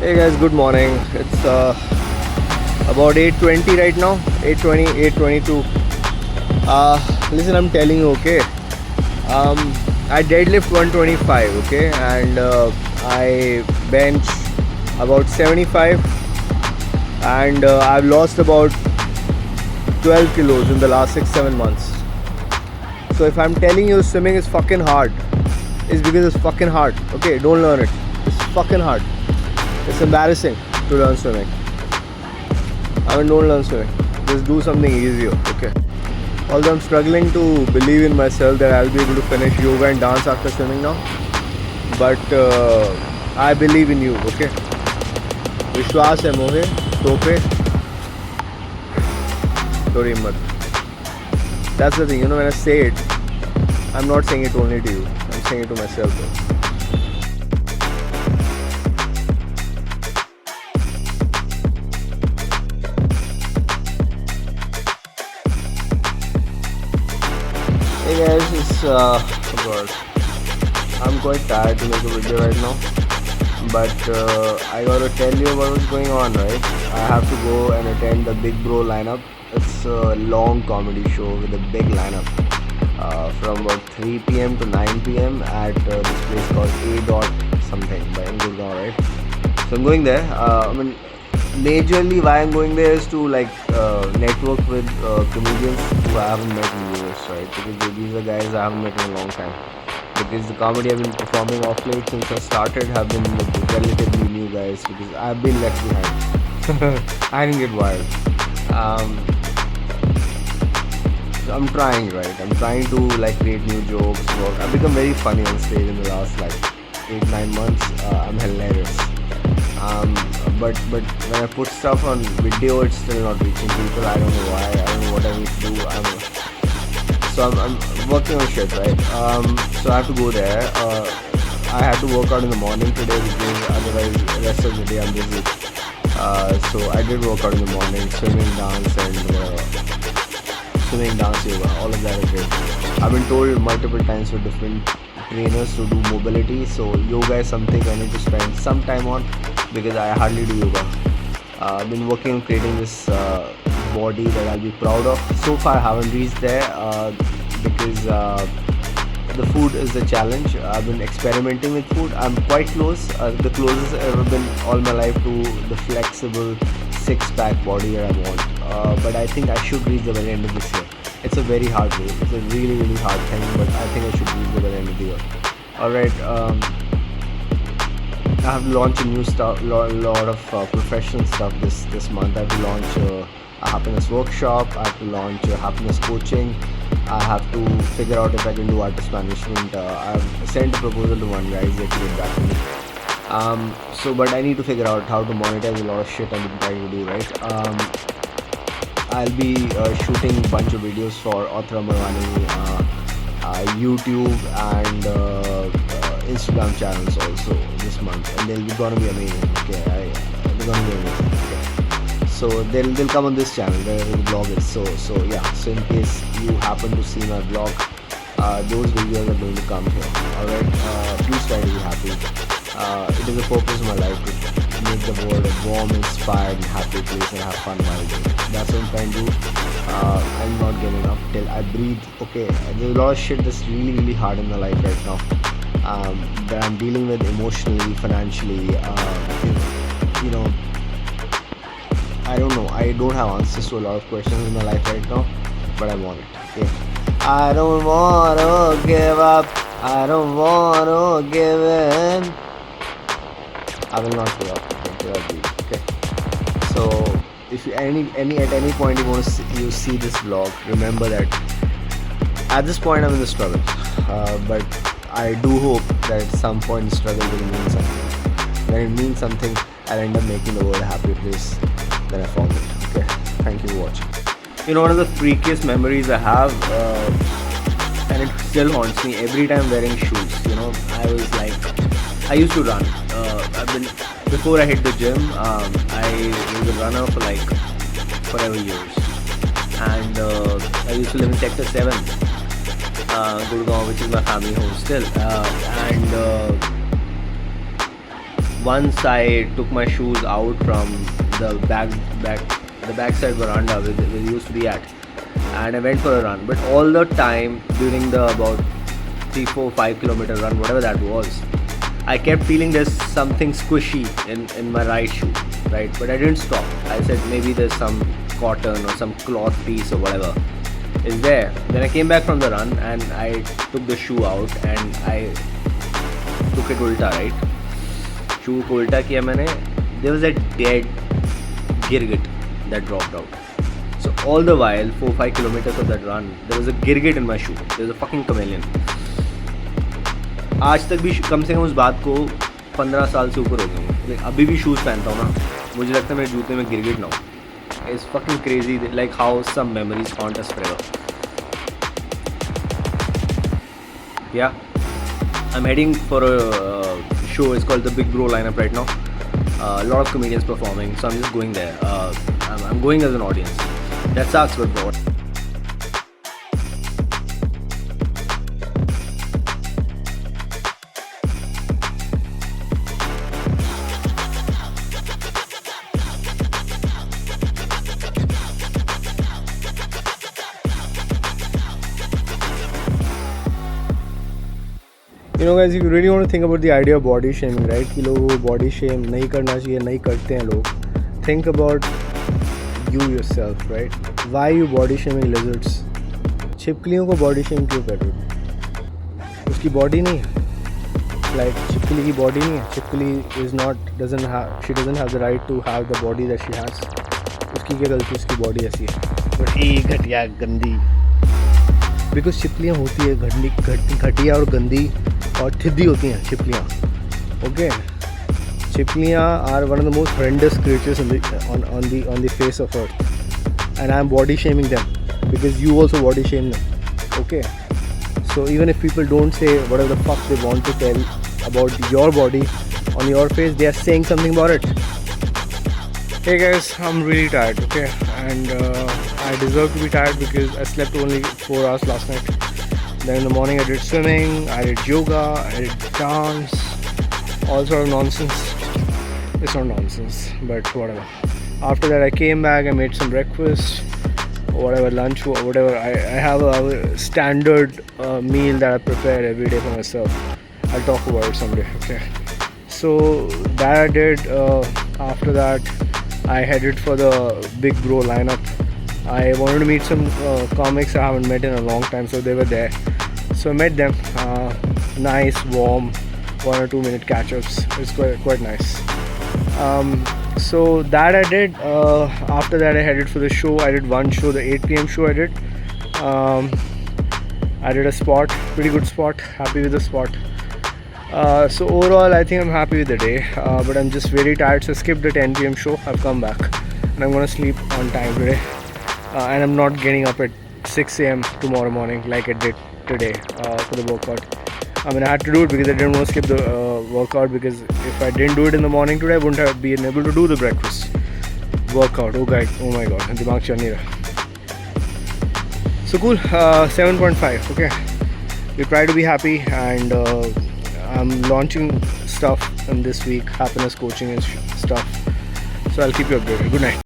Hey guys, good morning. It's about 8:20 right now. 8:20, 8:22. Listen, I'm telling you, okay. I deadlift 125, okay, and I bench about 75, and I've lost about 12 kilos in the last 6-7 months. So if I'm telling you swimming is fucking hard, it's because it's fucking hard. Okay, don't learn it. It's fucking hard. It's embarrassing to learn swimming. I mean, don't learn swimming. Just do something easier, okay? Although I'm struggling to believe in myself that I'll be able to finish yoga and dance after swimming now. But I believe in you, okay? विश्वास है मोहे तो पे थोड़ी हिम्मत. That's the thing, you know, when I say it, I'm not saying it only to you. I'm saying it to myself though. Hey guys, it's oh god, I'm quite tired to make a video right now, but I gotta tell you about what's going on, right? I have to go and attend the Big Bro lineup. It's a long comedy show with a big lineup from about 3 p.m. to 9 p.m. at this place called A dot something by Gurgaon, right? So I'm going there. I mean, majorly why I'm going there is to like network with comedians who I haven't met in years, right? Because these are guys I haven't met in a long time. Because the comedy I've been performing off late since I started have been with relatively new guys because I've been left behind. I didn't get wired. So I'm trying, right? I'm trying to like create new jokes. I've become very funny on stage in the last like 8-9 months. I'm hilarious. But when I put stuff on video, it's still not reaching people. I don't know why. I don't know what I need to do. So I'm working on shit, right? So I have to go there. I had to work out in the morning today because otherwise the rest of the day I'm busy. So I did work out in the morning, swimming, dance, and swimming, dance, yoga. All of that I did. I've been told multiple times with different trainers to do mobility. So yoga is something I need to spend some time on because I hardly do yoga. I've been working on creating this body that I'll be proud of. So far I haven't reached there because the food is the challenge. I've been experimenting with food. I'm quite close. The closest I've ever been all my life to the flexible six-pack body that I want. But I think I should reach the very end of this year. It's a very hard way. It's a really, really hard thing, but I think I should reach the very end of the year. Alright, I have launched a new stuff, lot of professional stuff this month. I have to launch a happiness workshop. I have to launch a happiness coaching. I have to figure out if I can do artist management. I've sent a proposal to one guy. He's yet to get back to me. But I need to figure out how to monetize a lot of shit I've been trying to do, right? I'll be shooting a bunch of videos for Authra Marwani, YouTube and Instagram channels also this month, and they're gonna be amazing. Okay, they're gonna be amazing. Okay. So they'll come on this channel where the vlog is. So yeah. So in case you happen to see my vlog, those videos are going to come here. Alright. Please try to be happy. It is the purpose of my life to make the world a warm, inspired, and happy place and have fun while doing it. That's what I'm trying to do. I'm not giving up till I breathe. Okay, there's a lot of shit that's really, really hard in my life right now. That I'm dealing with emotionally, financially, you know, I don't know. I don't have answers to a lot of questions in my life right now, but I'm on it. Okay. I don't wanna give up. I don't wanna give in. I will not give up. Okay. So if you at any point you see this vlog, remember that at this point I'm in the struggle, but I do hope that at some point the struggle will mean something. When it means something, I'll end up making the world a happy place than I found it. Okay, thank you for watching. You know, one of the freakiest memories I have, and it still haunts me every time wearing shoes. You know, I used to run. Before I hit the gym, I was a runner for like forever years, and I used to live in Sector 7. Gurgaon, which is my family home still, and once I took my shoes out from the backside veranda where we used to be at, and I went for a run. But all the time during the about 3, 4, 5 kilometer run, whatever that was, I kept feeling there's something squishy in my right shoe, right? But I didn't stop. I said maybe there's some cotton or some cloth piece or whatever is there. Then I came back from the run and I took the shoe out and I took it ulta, right? Shoe को ulta किया मैंने. There was a dead girgit that dropped out. So all the while, 4-5 kilometers of that run, there was a girgit in my shoe. There was a fucking chameleon. आज तक भी कम से कम उस बात को 15 साल से ऊपर हो गए हूँ. अभी भी शूज़ पहनता हूँ ना, मुझे लगता है मेरे जूते में गिरगिट ना हो. It's fucking crazy like how some memories haunt us forever. Yeah, I'm heading for a show. It's called the Big Bro lineup right now. A lot of comedians performing, so I'm just going there. I'm going as an audience. That sucks, but bro. You know guys, if you really want to think about the idea of body shaming, right? कि लोगों को body shame नहीं करना चाहिए, नहीं करते हैं लोग. Think about you yourself, right? Why you body shaming lizards? छिपकलियों को body shame क्यों कर रहे हो? उसकी body नहीं है. Like छिपकली की body नहीं है. छिपकली she doesn't have the right to have the body that she has. उसकी क्या गलती, उसकी body ऐसी है. But घटिया गंदी. Because छिपकलियाँ होती है घटिया और गंदी और थिद्दी होती हैं छिपकलियाँ. ओके, छिपकलियाँ are one of the most horrendous creatures on the face of earth, and I am body shaming them because you also body shame them. Okay, so even if people don't say whatever the fuck they want to tell about your body on your face, they are saying something about it. Hey guys, I'm really tired, okay, and I deserve to be tired because I slept only 4 hours last night. Then in the morning I did swimming, I did yoga, I did dance, all sort of nonsense. It's not nonsense, but whatever. After that I came back, I made some breakfast, whatever, lunch, whatever. I have a standard meal that I prepare every day for myself. I'll talk about it someday, okay. So that I did. After that I headed for the Big Bro lineup. I wanted to meet some comics I haven't met in a long time, so they were there. So I met them. Nice, warm, 1 or 2 minute catch-ups. It's quite nice. So that I did. After that I headed for the show. I did one show, the 8 p.m. show I did. I did a spot, pretty good spot. Happy with the spot. So overall I think I'm happy with the day, but I'm just very tired, so I skipped the 10 p.m. show. I've come back and I'm gonna sleep on time today, and I'm not getting up at 6 a.m. tomorrow morning like I did today for the workout. I mean, I had to do it because I didn't want to skip the workout, because if I didn't do it in the morning today I wouldn't have been able to do the breakfast workout. Oh my god, dimag chal nahi raha. So cool. 7.5. okay, we try to be happy, and I'm launching stuff in this week, happiness coaching and stuff, so I'll keep you updated. Good night.